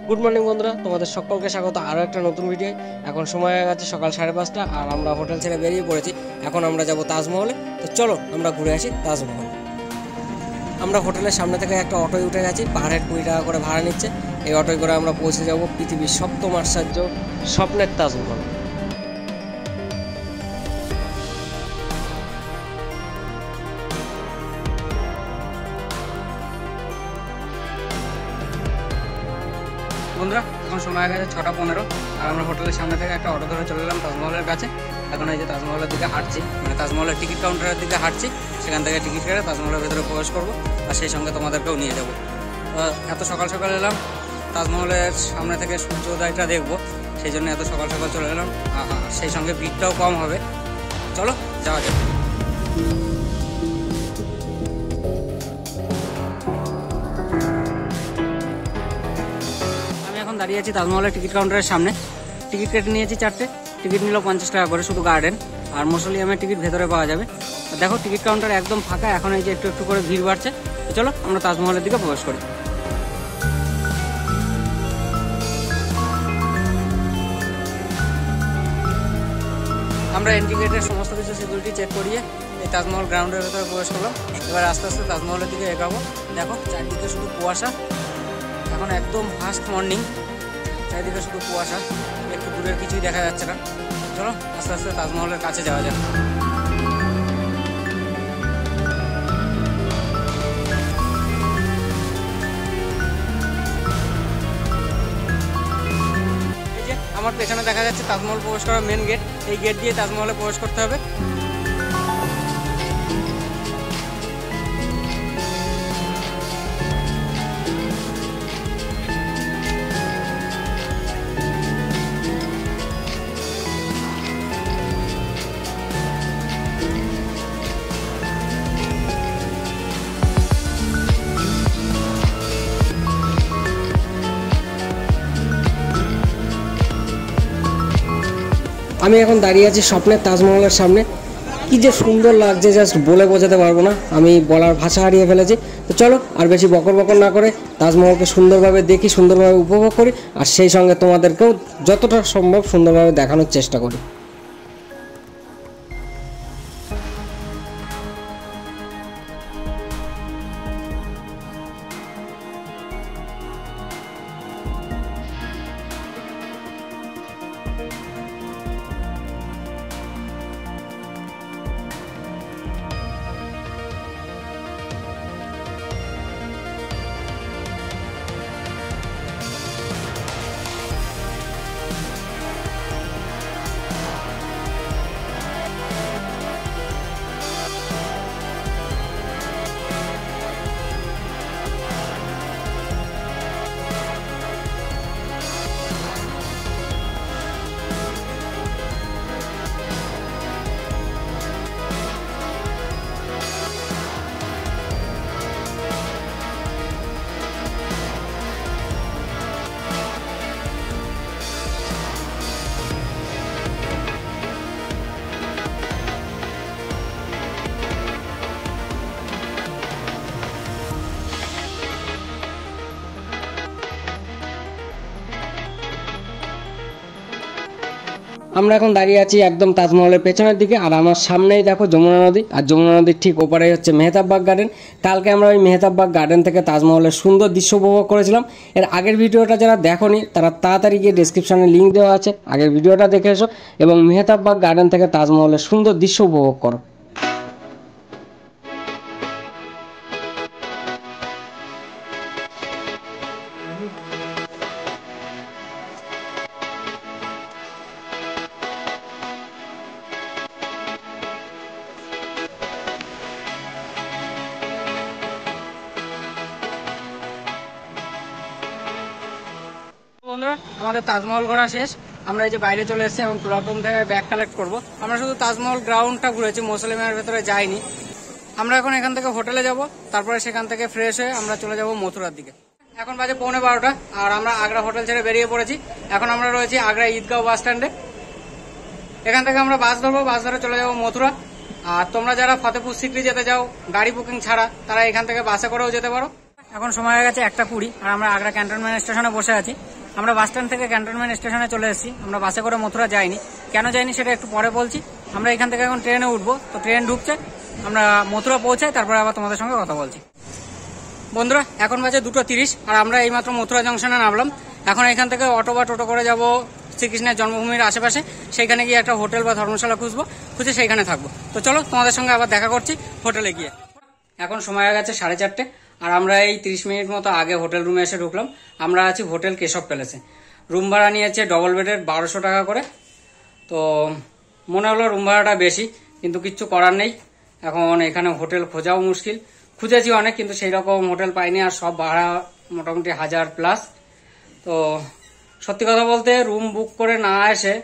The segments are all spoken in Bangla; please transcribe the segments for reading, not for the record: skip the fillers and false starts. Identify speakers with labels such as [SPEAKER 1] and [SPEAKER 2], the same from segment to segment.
[SPEAKER 1] গুড মর্নিং বন্ধুরা, তোমাদের সকলকে স্বাগত আরও একটা নতুন ভিডিও। এখন সময় হয়ে গেছে সকাল 5:30 আর আমরা হোটেল ছেড়ে বেরিয়ে পড়েছি। এখন আমরা যাব তাজমহলে। তো চলো আমরা ঘুরে আসি তাজমহল। আমরা হোটেলের সামনে থেকে একটা অটোয় উঠে গেছি, পার হেড 20 টাকা করে ভাড়া নিচ্ছে। এই অটোয় করে আমরা পৌঁছে যাব পৃথিবীর সপ্তম আশ্চর্য স্বপ্নের তাজমহল। বন্ধুরা, এখন সময় হয়ে গেছে 6:15 আর আমরা হোটেলের সামনে থেকে একটা অটো ধরে চলে এলাম তাজমহলের কাছে। এখন এই যে তাজমহলের দিকে হাঁটছি, মানে তাজমহলের টিকিট কাউন্টারের দিকে হাঁটছি। সেখান থেকে টিকিট কেটে তাজমহলের ভেতরে প্রবেশ করবো, আর সেই সঙ্গে তোমাদেরকেও নিয়ে যাবো। এত সকাল সকাল এলাম তাজমহলের সামনে থেকে সূর্যোদয়টা দেখবো, সেই জন্য এত সকাল সকাল চলে এলাম। সেই সঙ্গে ভিড়টাও কম হবে। চলো যাওয়া যাক। দাঁড়িয়ে আছি তাজমহলের টিকিট কাউন্টারের সামনে। টিকিট কেটে নিয়েছি 4টে। টিকিট নিল 50 টাকা করে, শুধু গার্ডেন আর মৌসুলিয়ামের টিকিট ভেতরে পাওয়া যাবে। দেখো টিকিট কাউন্টার একদম ফাঁকা, এখন এই যে একটু একটু করে ভিড় বাড়ছে। চলো আমরা তাজমহলের দিকে প্রবেশ করি। আমরা এন্ট্রি গেটের সমস্ত কিছু সিকিউরিটি চেক করিয়ে এই তাজমহল গ্রাউন্ডের ভেতরে প্রবেশ করলাম। এবার আস্তে আস্তে তাজমহলের দিকে এগাবো। দেখো চারদিকে শুধু কুয়াশা, এখন একদম ফার্স্ট মর্নিং, চারিদিকে শুধু কুয়াশা, একটু দূরের কিছুই দেখা যাচ্ছে না। চলো আস্তে আস্তে তাজমহলের কাছে যাওয়া যাক। এই যে আমার পেছনে দেখা যাচ্ছে তাজমহল প্রবেশ করার মেন গেট। এই গেট দিয়ে তাজমহলে প্রবেশ করতে হবে। আমি এখন দাঁড়িয়ে আছি স্বপ্নের তাজমহলের সামনে। কি যে সুন্দর লাগছে, জাস্ট বলে বোঝাতে পারবো না, আমি বলার ভাষা হারিয়ে ফেলেছি। তো চলো আর বেশি বকর বকর না করে তাজমহলকে সুন্দরভাবে দেখি, সুন্দরভাবে উপভোগ করি, আর সেই সঙ্গে তোমাদেরকেও যতটা সম্ভব সুন্দরভাবে দেখানোর চেষ্টা করি। আমরা এখন দাঁড়িয়ে আছি একদম তাজমহলের পেছনের দিকে, আর আমার সামনেই দেখো যমুনা নদী, আর যমুনা নদীর ঠিক ওপারেই হচ্ছে মেহতাববাগ গার্ডেন। কালকে আমরা ওই মেহতাববাগ গার্ডেন থেকে তাজমহলের সুন্দর দৃশ্য উপভোগ করেছিলাম। এর আগের ভিডিওটা যারা দেখোনি তারা তাড়াতাড়ি গিয়ে ডেসক্রিপশনে লিঙ্ক দেওয়া আছে, আগের ভিডিওটা দেখে এসো এবং মেহতাববাগ গার্ডেন থেকে তাজমহলের সুন্দর দৃশ্য উপভোগ করো। বন্ধুরা, আমাদের তাজমহল ঘোরা শেষ। আমরা এই যে বাইরে চলে এসেছি এবং প্ল্যাটফর্ম থেকে ব্যাগ কালেক্ট করব। আমরা শুধু তাজমহল গ্রাউন্ডটা ঘুরেছি, মৌসুলিয়ামের ভেতরে যাইনি। আমরা এখন এখান থেকে হোটেলে যাব, তারপরে সেখান থেকে ফ্রেশ হয়ে আমরা চলে যাব মথুরার দিকে। এখন বাজে 11:15 আর আমরা আগ্রা হোটেল ছেড়ে বেরিয়ে পড়েছি। এখন আমরা রয়েছি আগ্রা ঈদগাঁও বাস স্ট্যান্ডে। এখান থেকে আমরা বাস ধরবো, বাস ধরে চলে যাবো মথুরা। আর তোমরা যারা ফতেপুর সিক্রি যেতে যাও গাড়ি বুকিং ছাড়া, তারা এখান থেকে বাসে করেও যেতে পারো। এখন সময় হয়ে গেছে 1:20 আর আমরা আগ্রা ক্যান্টনমেন্ট স্টেশনে বসে আছি। আমরা বাস স্ট্যান্ড থেকে ক্যান্টনমেন্ট স্টেশনে চলে এসেছি। আমরা বাসে করে মথুরা যাইনি, কেন যাইনি সেটা একটু পরে বলছি। আমরা এখান থেকে এখন ট্রেনে উঠবো, তো ট্রেন ঢুকছে, আমরা মথুরা পৌঁছাই, তারপরে আবার তোমাদের সঙ্গে কথা বলছি। বন্ধুরা এখন বাজে 2:30 আর আমরা এইমাত্র মথুরা জংশনে নামলাম। এখন এখান থেকে অটো বা টোটো করে যাব শ্রীকৃষ্ণের জন্মভূমির আশেপাশে, সেইখানে গিয়ে একটা হোটেল বা ধর্মশালা খুঁজে সেইখানে থাকবো। তো চলো তোমাদের সঙ্গে আবার দেখা করছি হোটেলে গিয়ে। এখন সময় হয়ে গেছে 4:30 আর আমরা এই 30 মিনিট মতো আগে হোটেল রুমে এসে ঢুকলাম। আমরা আছি হোটেল কেশব প্যালেসে। রুম ভাড়া নিয়েছে ডবল বেডের 1200 টাকা করে। তো মনে হলো রুম ভাড়াটা বেশি, কিন্তু কিচ্ছু করার নেই। এখন এখানে হোটেল খোঁজাও মুশকিল, খুঁজেছি অনেক, কিন্তু সেই রকম হোটেল পাইনি, আর সব ভাড়া মোটামুটি 1000+। তো সত্যি কথা বলতে রুম বুক করে না এসে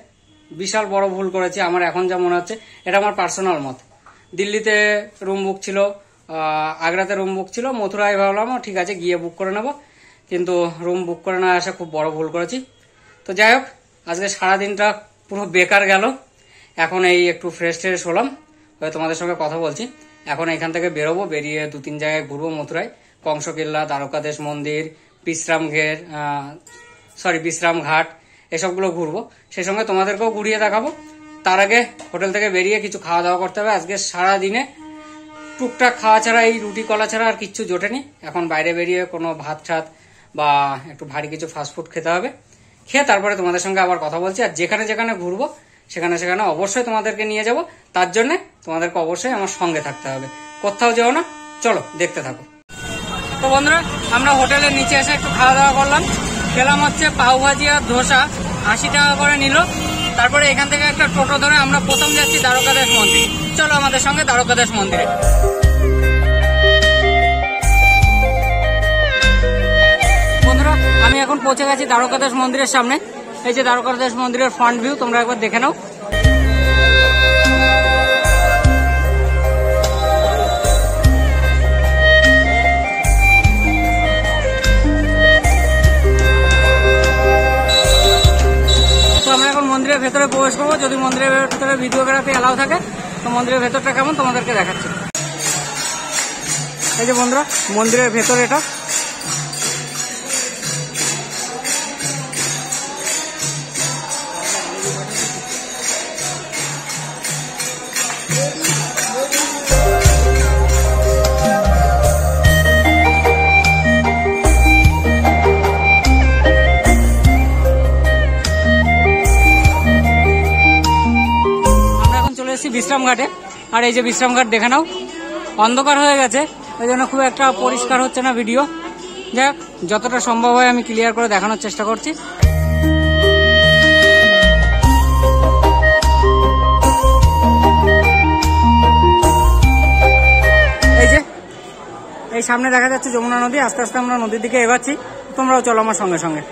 [SPEAKER 1] বিশাল বড় ভুল করেছি আমার এখন যা মনে হচ্ছে। এটা আমার পার্সোনাল মত। দিল্লিতে রুম বুক ছিল, আগ্রাতে রুম বুক ছিল, মথুরায় ভাবলাম ঠিক আছে গিয়ে বুক করে নেবো, কিন্তু রুম বুক করে না এসে খুব বড় ভুল করেছি। তো যাই হোক, আজকে সারাদিনটা পুরো বেকার গেল। এখন এই একটু ফ্রেশ হলাম, তোমাদের সঙ্গে কথা বলছি। এখন এখান থেকে বেরোবো, বেরিয়ে 2-3 জায়গায় ঘুরবো মথুরায়। কংসকেল্লা, দ্বারকাদেশ মন্দির, বিশ্রাম ঘাট, এসবগুলো ঘুরবো। সেই সঙ্গে তোমাদেরকেও ঘুরিয়ে দেখাবো। তার আগে হোটেল থেকে বেরিয়ে কিছু খাওয়া দাওয়া করতে হবে। আজকে সারাদিনে টুকটাক খাওয়া ছাড়া, এই রুটি কলা ছাড়া আর কিচ্ছু জোটেনি। এখন বাইরে বেরিয়ে কোনো ভাত ঠাত বা একটু ভারী কিছু ফাস্টফুড খেতে হবে। খেয়ে তারপরে তোমাদের সঙ্গে আবার কথা বলছি। আর যেখানে যেখানে ঘুরবো সেখানে অবশ্যই তোমাদেরকে নিয়ে যাব। তার জন্য তোমাদেরকে অবশ্যই আমার সঙ্গে থাকতে হবে, কোথাও যেও না। চলো দেখতে থাকো। তো বন্ধুরা আমরা হোটেলের নিচে এসে একটু খাওয়া দাওয়া করলাম। খেলাম হচ্ছে পাওভাজি আর ধোসা, 80 টাকা করে নিল। তারপরে এখান থেকে একটা টোটো ধরে আমরা প্রথম যাচ্ছি দ্বারকাদেশ মন্দির। চলো আমাদের সঙ্গে দ্বারকাদেশ মন্দিরে। বন্ধুরা আমি এখন পৌঁছে গেছি দ্বারকাদেশ মন্দিরের সামনে। এই যে দ্বারকাদেশ মন্দিরের ফ্রন্ট ভিউ, তোমরা একবার দেখে নাও। আমরা এখন মন্দিরের ভেতরে প্রবেশ করবো। যদি মন্দিরের ভেতরে ভিডিওগ্রাফি অ্যালাউ থাকে তো মন্দিরের ভেতরটা কেমন তোমাদেরকে দেখাচ্ছি। এই যে বন্ধুরা মন্দিরের ভেতর এটা। বিশ্রাম ঘাটে, আর এই যে বিশ্রাম ঘাট দেখে নাও, অন্ধকার হয়ে গেছে ওই জন্য খুব একটা পরিষ্কার হচ্ছে না ভিডিও। যাই হোক, যতটা সম্ভব হয় আমি ক্লিয়ার করে দেখানোর চেষ্টা করছি। এই যে এই সামনে দেখা যাচ্ছে যমুনা নদী। আস্তে আস্তে আমরা নদীর দিকে এগোচ্ছি, তোমরাও চলো আমার সঙ্গে সঙ্গে।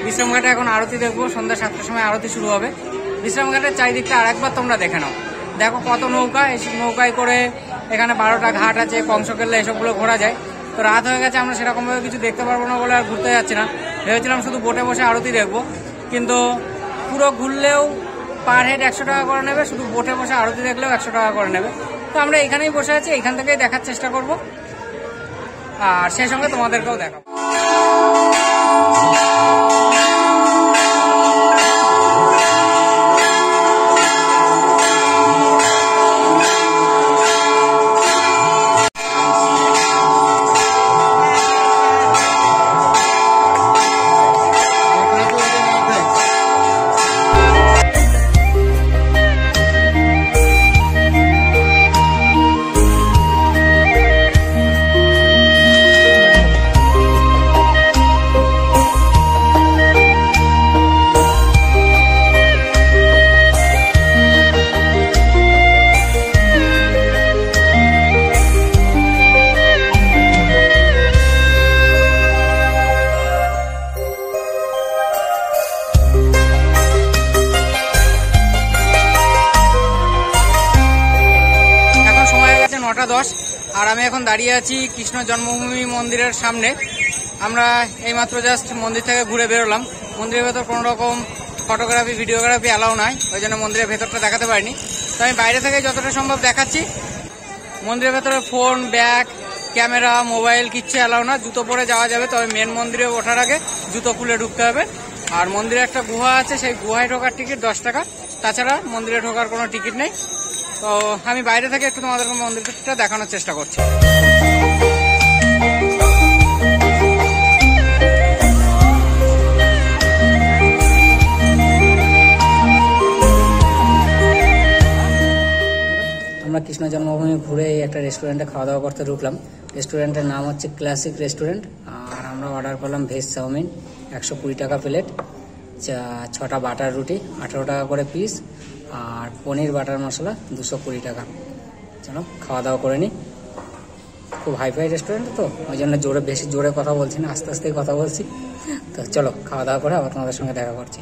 [SPEAKER 1] বিশ্রামঘাটে এখন আরতি দেখবো। সন্ধ্যা 7টার সময় আরতি শুরু হবে। বিশ্রামঘাটের চারিদিকটা আরেকবার তোমরা দেখে নাও। দেখো কত নৌকা, এই নৌকায় করে এখানে 12টা ঘাট আছে, কংসকেল্লা, এসবগুলো ঘোরা যায়। তো রাত হয়ে গেছে, আমরা সেরকমভাবে কিছু দেখতে পারবো না বলে আর ঘুরতে যাচ্ছি না। ভেবেছিলাম শুধু বোটে বসে আরতি দেখবো, কিন্তু পুরো ঘুরলেও পার হেড 100 টাকা করে নেবে, শুধু বোটে বসে আরতি দেখলেও 100 টাকা করে নেবে। তো আমরা এখানেই বসে আছি, এখান থেকেই দেখার চেষ্টা করব, আর সেই সঙ্গে তোমাদেরকেও দেখাবো। এখন দাঁড়িয়ে আছি কৃষ্ণ জন্মভূমি মন্দিরের সামনে। আমরা এইমাত্র জাস্ট মন্দির থেকে ঘুরে বেরোলাম। মন্দিরের ভেতর কোনো রকম ফটোগ্রাফি ভিডিওগ্রাফি অ্যালাউ নাই, ওই জন্য মন্দিরের ভেতরটা দেখাতে পারিনি। তো আমি বাইরে থেকে যতটা সম্ভব দেখাচ্ছি। মন্দিরের ভেতরে ফোন, ব্যাগ, ক্যামেরা, মোবাইল কিচ্ছু অ্যালাউ না। জুতো পরে যাওয়া যাবে, তবে মেন মন্দিরে ওঠার আগে জুতো খুলে ঢুকতে হবে। আর মন্দিরে একটা গুহা আছে, সেই গুহায় ঢোকার টিকিট 10 টাকা, তাছাড়া মন্দিরে ঢোকার কোনো টিকিট নেই। তো আমি বাইরে থেকে একটু তোমাদেরকে মন্দিরটা দেখানোর চেষ্টা করছি। আমরা কৃষ্ণ জন্মভূমি ঘুরে একটা রেস্টুরেন্টে খাওয়া দাওয়া করতে ঢুকলাম। রেস্টুরেন্টের নাম হচ্ছে ক্লাসিক রেস্টুরেন্ট। আর আমরা অর্ডার করলাম ভেজ চাউমিন, 120 টাকা প্লেট, 6টা বাটার রুটি 18 টাকা করে পিস, আর পনির বাটার মশলা 220 টাকা। চলো খাওয়া দাওয়া করে নিই। খুব হাইফাই রেস্টুরেন্ট তো, ওই জন্য বেশি জোরে কথা বলছি না, আস্তে আস্তেই কথা বলছি। তো চলো খাওয়া দাওয়া করে আবার তোমাদের সঙ্গে দেখা করছি।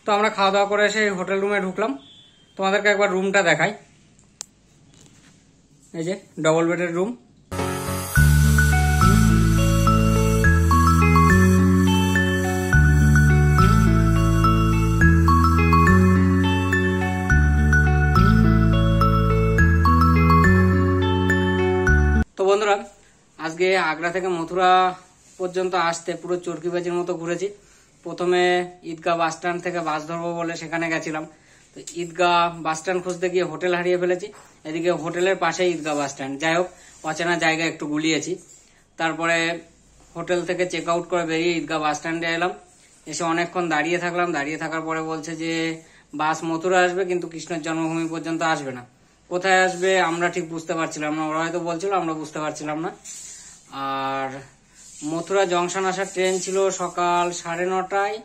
[SPEAKER 1] তো আমরা খাওয়া দাওয়া করে এসে হোটেল রুমে ঢুকলাম। তোমাদেরকে একবার রুমটা দেখাই। এই যে ডবল বেডের রুম। তো বন্ধুরা, আজকে আগ্রা থেকে মথুরা পর্যন্ত আসতে পুরো চরকিবাজির মতো ঘুরেছি। প্রথমে ঈদগাহ বাস স্ট্যান্ড থেকে বাস ধরবো বলে সেখানে গেছিলাম। তো ঈদগাহ বাস স্ট্যান্ড খুঁজতে গিয়ে হোটেল হারিয়ে ফেলেছি। এদিকে হোটেলের পাশে ঈদগাহ বাস স্ট্যান্ড। যাই হোক, অচেনা জায়গা একটু গুলিয়েছি। তারপরে হোটেল থেকে চেক আউট করে বেরিয়ে ঈদগাহ বাস স্ট্যান্ডে এলাম। এসে অনেকক্ষণ দাঁড়িয়ে থাকলাম। দাঁড়িয়ে থাকার পরে বলছে যে বাস মথুরা আসবে, কিন্তু কৃষ্ণের জন্মভূমি পর্যন্ত আসবে না। কোথায় আসবে আমরা ঠিক বুঝতে পারছিলাম না। ওরা হয়তো বলছিল, আমরা বুঝতে পারছিলাম না। আর মথুরা জংশন আসার ট্রেন ছিল সকাল 9:30,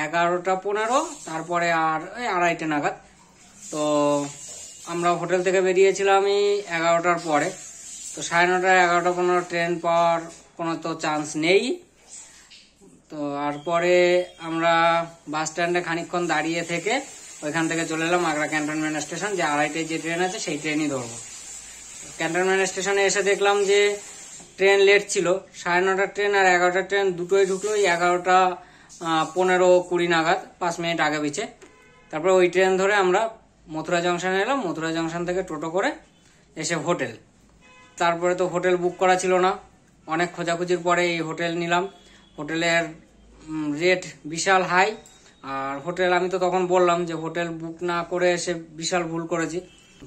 [SPEAKER 1] 11:15, তারপরে আর ওই 2:30 নাগাদ। তো আমরা হোটেল থেকে বেরিয়েছিলাম 11টার পরে। তো 9:30, 11:15 ট্রেন পাওয়ার কোনো তো চান্স নেই। তো আর পরে আমরা বাস স্ট্যান্ডে খানিকক্ষণ দাঁড়িয়ে থেকে ওইখান থেকে চলে এলাম আগ্রা ক্যান্টনমেন্ট স্টেশন। যে 2:30টায় যে ট্রেন আছে সেই ট্রেনই ধরবো। ক্যান্টনমেন্ট স্টেশনে এসে দেখলাম যে ট্রেন লেট ছিল। 9:30টার ট্রেন আর 11টার ট্রেন দুটোই ঢুকলো 11:15-20 নাগাদ, 5 মিনিট আগে পিছে। তারপরে ওই ট্রেন ধরে আমরা মথুরা জংশনে এলাম। মথুরা জংশন থেকে টোটো করে এসে হোটেল। তারপরে তো হোটেল বুক করা ছিল না। অনেক খোঁজাখুঁজির পরে এই হোটেল নিলাম। হোটেলের রেট বিশাল হাই। আর হোটেল আমি তো তখন বললাম যে হোটেল বুক না করে এসে বিশাল ভুল করেছি।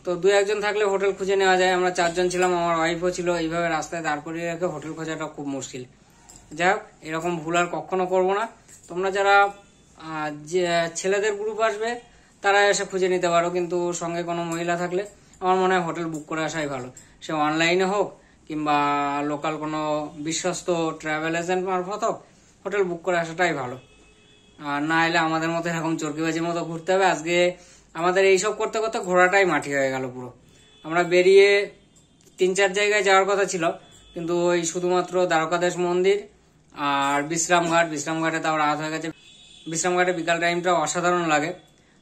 [SPEAKER 1] তো 2-1 জন থাকলে হোটেল খুঁজে নেওয়া যায়। আমরা 4 জন ছিলাম, আমার ওয়াইফও ছিল। এইভাবে রাস্তায় দাঁড় করিয়ে রেখে হোটেল খোঁজাটা খুব মুশকিল। যাই হোক, এরকম ভুল আর কখনো করবো না। তোমরা যারা যে ছেলেদের গ্রুপ আসবে তারা এসে খুঁজে নিতে পারো, কিন্তু সঙ্গে কোনো মহিলা থাকলে আমার মনে হয় হোটেল বুক করে আসাই ভালো। সে অনলাইনে হোক কিংবা লোকাল কোনো বিশ্বস্ত ট্রাভেল এজেন্ট মারফত হোক, হোটেল বুক করে আসাটাই ভালো। আর না এলে আমাদের মতো এরকম চরকিবাজির মতো ঘুরতে হবে। আজকে আমাদের এইসব করতে করতে ঘোরাটাই মাটি হয়ে গেল পুরো। আমরা বেরিয়ে 3-4 জায়গায় যাওয়ার কথা ছিল, কিন্তু ওই শুধুমাত্র দ্বারকাধীশ মন্দির আর বিশ্রামঘাটে তাও রাত হয়ে গেছে। বিশ্রামঘাটে বিকাল টাইমটা অসাধারণ লাগে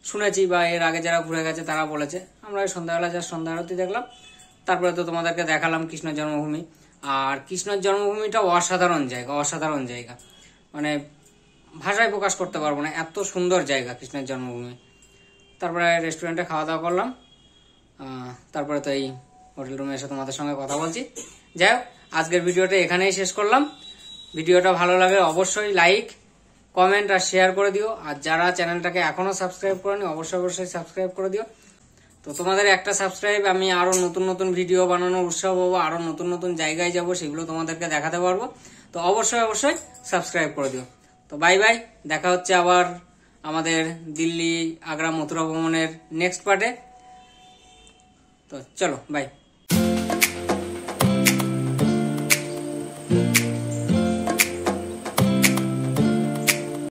[SPEAKER 1] শুনেছি, বা এর আগে যারা ঘুরে গেছে তারা বলেছে। আমরা ওই সন্ধ্যাবেলা যা সন্ধ্যা আরতি দেখলাম। তারপরে তো তোমাদেরকে দেখালাম কৃষ্ণ জন্মভূমি। আর কৃষ্ণের জন্মভূমিটা অসাধারণ জায়গা, মানে ভাষায় প্রকাশ করতে পারবো না, এত সুন্দর জায়গা কৃষ্ণের জন্মভূমি। তারপরে রেস্টুরেন্টে খাওয়া দাওয়া করলাম। তারপরে তো এই হোটেল রুমে এসে তোমাদের সঙ্গে কথা বলছি। যাই হোক, আজকের ভিডিওটা এখানেই শেষ করলাম। ভিডিওটা ভালো লাগে অবশ্যই লাইক, কমেন্ট আর শেয়ার করে দিও। আর যারা চ্যানেলটাকে এখনো সাবস্ক্রাইব করেনি অবশ্যই সাবস্ক্রাইব করে দিও। তো তোমাদের একটা সাবস্ক্রাইব আমি আরো নতুন নতুন ভিডিও বানানোর উৎসাহ পাবো, আরো নতুন নতুন জায়গায় যাব, সেগুলো তোমাদেরকে দেখাতে পারবো। তো অবশ্যই সাবস্ক্রাইব করে দিও। তো বাই বাই, দেখা হচ্ছে আবার আমাদের দিল্লি আগ্রা মথুরা ভ্রমণের নেক্সট পার্টে। তো চলো বাই।